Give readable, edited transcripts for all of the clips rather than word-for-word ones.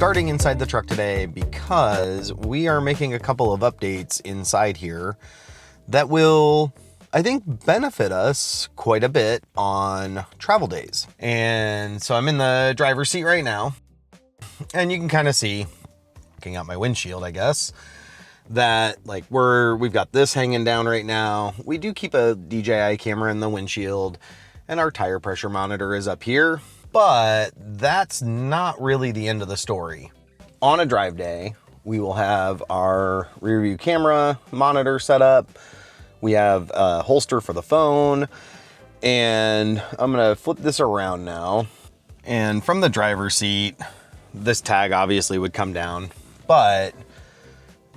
starting inside the truck today because we are making a couple of updates inside here that will, I think, benefit us quite a bit on travel days. And so I'm in the driver's seat right now, and you can kind of see, looking out my windshield, I guess, that like we've got this hanging down right now. We do keep a DJI camera in the windshield, and our tire pressure monitor is up here. But that's not really the end of the story. On a drive day, we will have our rear view camera monitor set up. We have a holster for the phone, and I'm gonna flip this around now. And from the driver's seat, this tag obviously would come down, but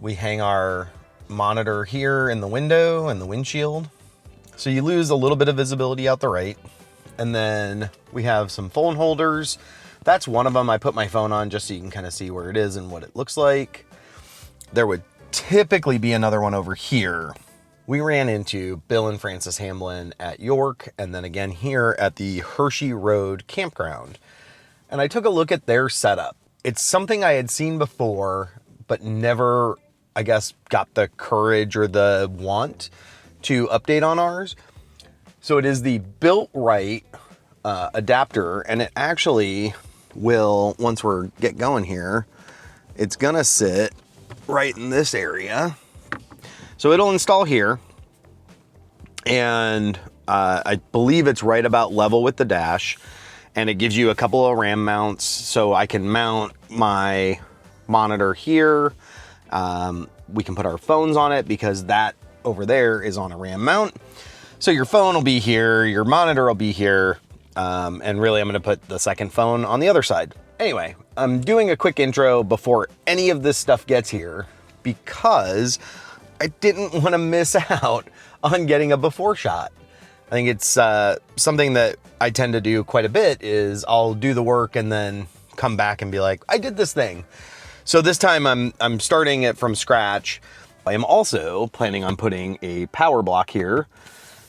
we hang our monitor here in the window and the windshield. So you lose a little bit of visibility out the right. And then we have some phone holders. That's one of them I put my phone on just so you can kind of see where it is and what it looks like. There would typically be another one over here. We ran into Bill and Frances Hamblin at York, and then again here at the Hershey Road campground. And I took a look at their setup. It's something I had seen before, but never, I guess, got the courage or the want to update on ours. So it is the Built Right adapter, and it actually will, once we get going here, it's gonna sit right in this area. So it'll install here, and I believe it's right about level with the dash, and it gives you a couple of RAM mounts, so I can mount my monitor here. We can put our phones on it because that over there is on a RAM mount. So your phone will be here, your monitor will be here, and really I'm gonna put the second phone on the other side. Anyway, I'm doing a quick intro before any of this stuff gets here because I didn't wanna miss out on getting a before shot. I think it's something that I tend to do quite a bit is I'll do the work and then come back and be like, I did this thing. So this time I'm starting it from scratch. I am also planning on putting a power block here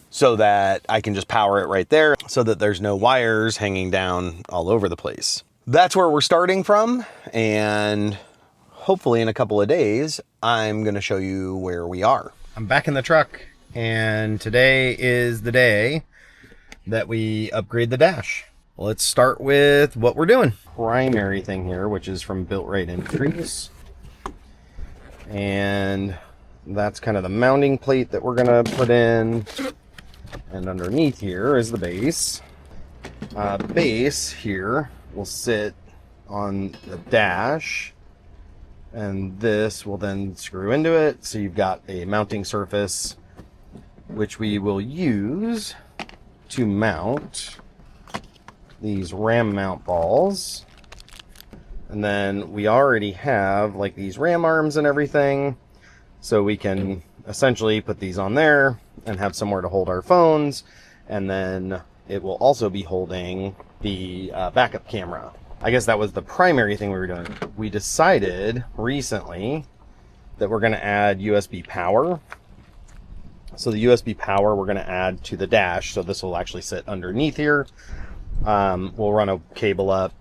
so that I can just power it right there so that there's no wires hanging down all over the place. That's where we're starting from, and hopefully in a couple of days, I'm gonna show you where we are. I'm back in the truck, and today is the day that we upgrade the dash. Let's start with what we're doing. Primary thing here, which is from Built Right Entries. And that's kind of the mounting plate that we're gonna put in. And underneath here is the base. The base here will sit on the dash, and this will then screw into it. So you've got a mounting surface, which we will use to mount these RAM mount balls. And then we already have like these RAM arms and everything. So we can essentially put these on there and have somewhere to hold our phones, and then it will also be holding the backup camera. I guess that was the primary thing we were doing. We decided recently that we're going to add USB power. So the USB power we're going to add to the dash, so this will actually sit underneath here. We'll run a cable up,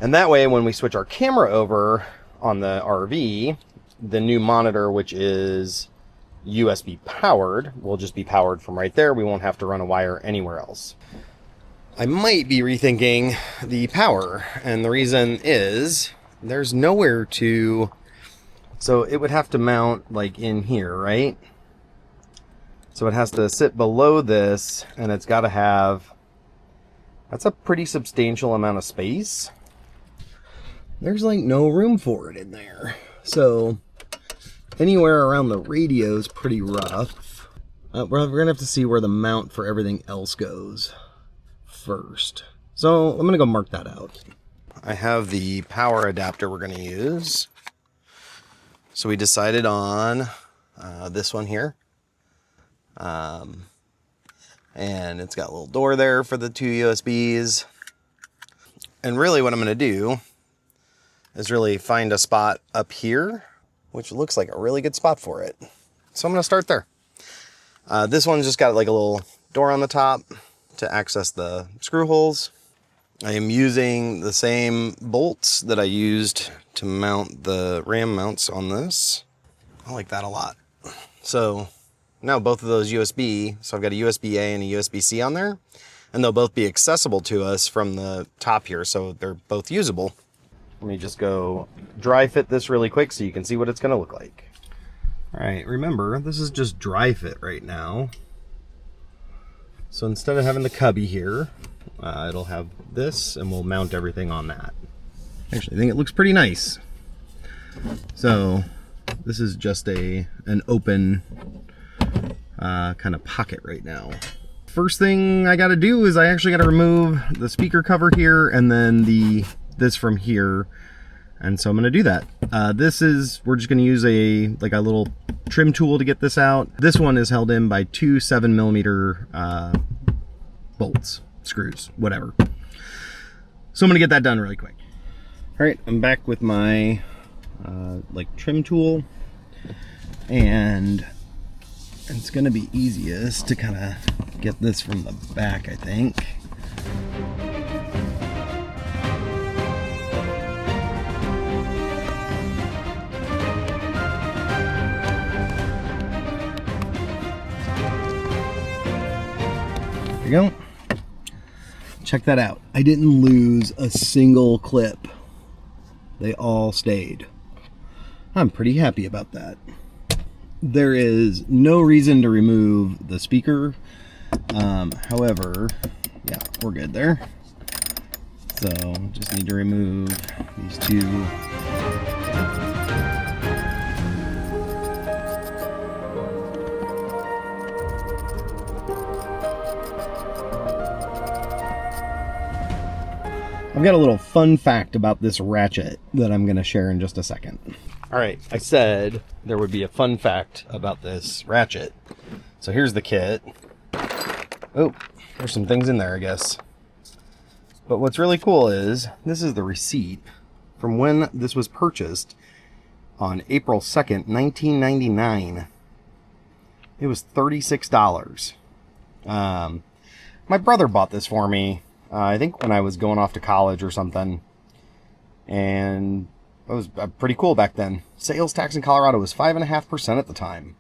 and that way when we switch our camera over on the RV, the new monitor, which is USB powered, will just be powered from right there. We won't have to run a wire anywhere else. I might be rethinking the power, and the reason is there's nowhere to, so it would have to mount like in here, right? So it has to sit below this, and it's got to have, that's a pretty substantial amount of space. There's like no room for it in there. So anywhere around the radio is pretty rough. We're gonna have to see where the mount for everything else goes first. So I'm gonna go mark that out. I have the power adapter we're gonna use. So we decided on this one here. And it's got a little door there for the two USBs. And really what I'm gonna do is really find a spot up here, which looks like a really good spot for it. So I'm gonna start there. This one's just got like a little door on the top to access the screw holes. I am using the same bolts that I used to mount the RAM mounts on this. I like that a lot. So now both of those USB, so I've got a USB-A and a USB-C on there, and they'll both be accessible to us from the top here, so they're both usable. Let me just go dry fit this really quick so you can see what it's gonna look like. All right, remember, this is just dry fit right now. So instead of having the cubby here, it'll have this, and we'll mount everything on that. Actually, I think it looks pretty nice. So this is just an open kind of pocket right now. First thing I gotta do is I actually gotta remove the speaker cover here and then this from here. And so I'm gonna do that. We're just gonna use a little trim tool to get this out. This one is held in by two 7mm bolts, screws, whatever. So I'm gonna get that done really quick. All right, I'm back with my trim tool, and it's gonna be easiest to kind of get this from the back, I think. There you go. Check that out. I didn't lose a single clip. They all stayed. I'm pretty happy about that. There is no reason to remove the speaker. However, yeah, we're good there. So just need to remove these two. I've got a little fun fact about this ratchet that I'm going to share in just a second. All right, I said there would be a fun fact about this ratchet. So here's the kit. Oh, there's some things in there, I guess. But what's really cool is this is the receipt from when this was purchased on April 2nd, 1999. It was $36. My brother bought this for me. I think when I was going off to college or something, and it was pretty cool back then. Sales tax in Colorado was 5.5% at the time.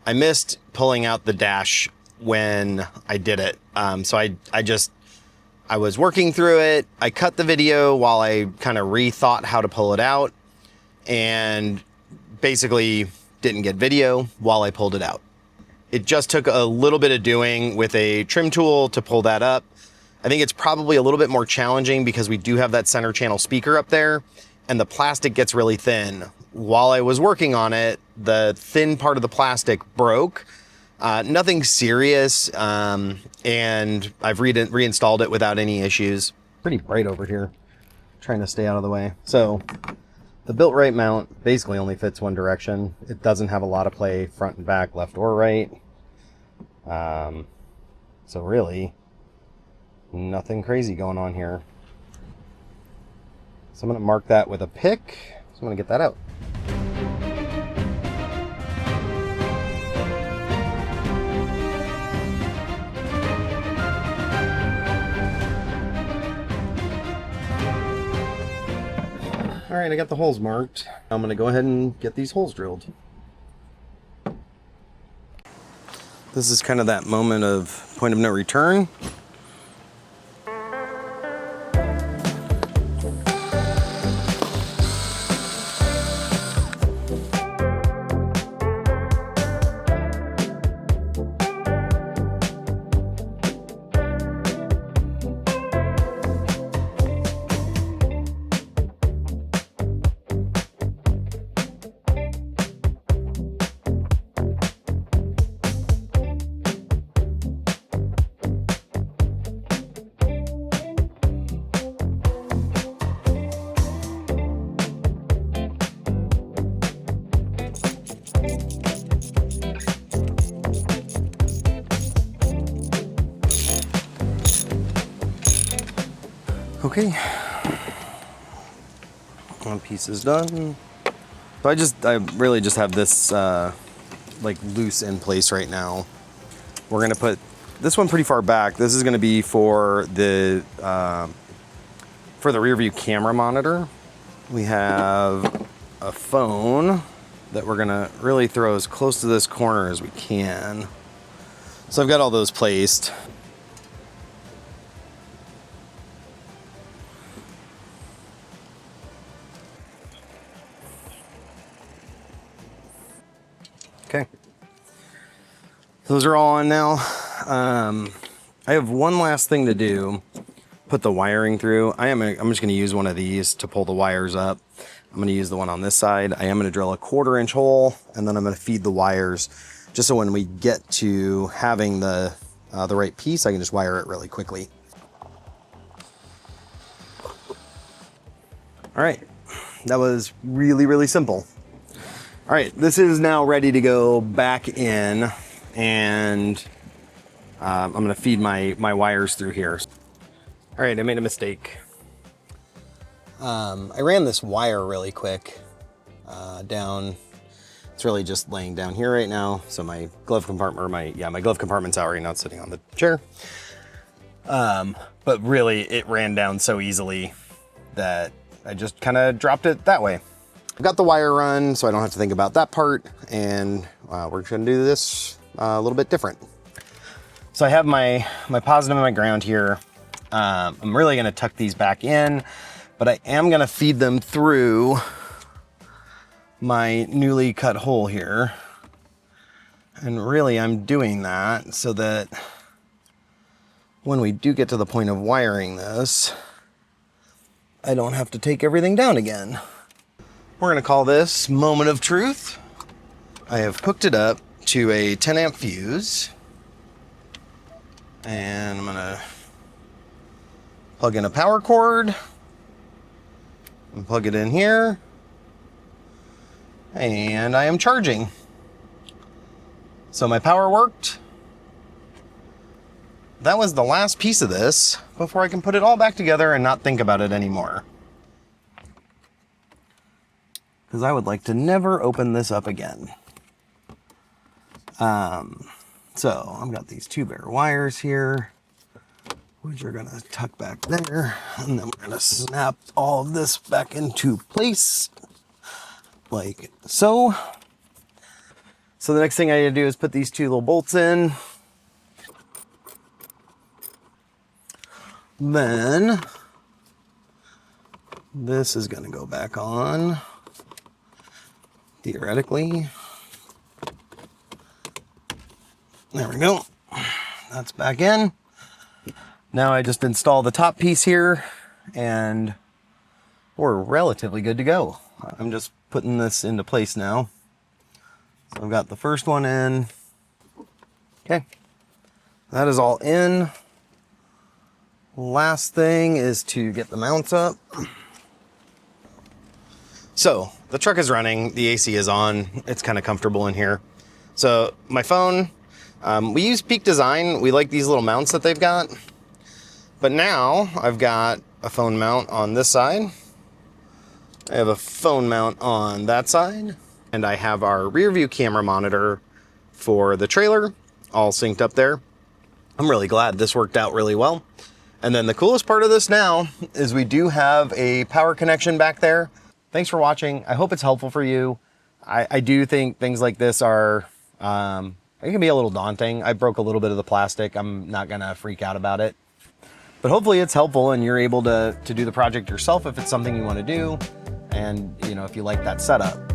I missed pulling out the dash when I did it. So I was working through it. I cut the video while I kind of rethought how to pull it out, and basically didn't get video while I pulled it out. It just took a little bit of doing with a trim tool to pull that up. I think it's probably a little bit more challenging because we do have that center channel speaker up there, and the plastic gets really thin. While I was working on it, the thin part of the plastic broke. Nothing serious, and I've reinstalled it without any issues. Pretty bright over here, trying to stay out of the way. So the built right mount basically only fits one direction. It doesn't have a lot of play front and back, left or right. So really, nothing crazy going on here. So I'm going to mark that with a pick. So I'm going to get that out. All right, I got the holes marked. I'm going to go ahead and get these holes drilled. This is kind of that moment of point of no return. Okay, one piece is done. So I really just have this like loose in place right now. We're gonna put this one pretty far back. This is going to be for the rear view camera monitor. We have a phone that we're going to really throw as close to this corner as we can. So I've got all those placed. Okay. Those are all on now. I have one last thing to do. Put the wiring through. I'm just going to use one of these to pull the wires up. I'm going to use the one on this side. I am going to drill a 1/4-inch hole, and then I'm going to feed the wires just so when we get to having the right piece, I can just wire it really quickly. All right, that was really, really simple. All right, this is now ready to go back in, and I'm going to feed my wires through here. All right, I made a mistake. I ran this wire really quick down. It's really just laying down here right now. So my glove compartment, or my glove compartment's out right now. It's sitting on the chair. But really, it ran down so easily that I just kind of dropped it that way. I've got the wire run, so I don't have to think about that part. And we're going to do this a little bit different. So I have my positive and my ground here. I'm really going to tuck these back in, but I am going to feed them through my newly cut hole here. And really I'm doing that so that when we do get to the point of wiring this, I don't have to take everything down again. We're going to call this Moment of Truth. I have hooked it up to a 10 amp fuse, and I'm going to plug in a power cord and plug it in here, and I am charging. So my power worked. That was the last piece of this before I can put it all back together and not think about it anymore. Because I would like to never open this up again. So I've got these 2 bare wires here, which are gonna tuck back there, and then we're gonna snap all of this back into place, like so. So the next thing I gotta do is put these 2 little bolts in. Then this is gonna go back on, theoretically. There we go. That's back in. Now I just install the top piece here, and we're relatively good to go. I'm just putting this into place now. So I've got the first one in. Okay, that is all in. Last thing is to get the mounts up. So the truck is running, the AC is on, it's kind of comfortable in here. So my phone, we use Peak Design. We like these little mounts that they've got. But now I've got a phone mount on this side. I have a phone mount on that side. And I have our rear view camera monitor for the trailer all synced up there. I'm really glad this worked out really well. And then the coolest part of this now is we do have a power connection back there. Thanks for watching. I hope it's helpful for you. I do think things like this are, it can be a little daunting. I broke a little bit of the plastic. I'm not gonna freak out about it. But hopefully it's helpful and you're able to do the project yourself if it's something you want to do, and you know, if you like that setup.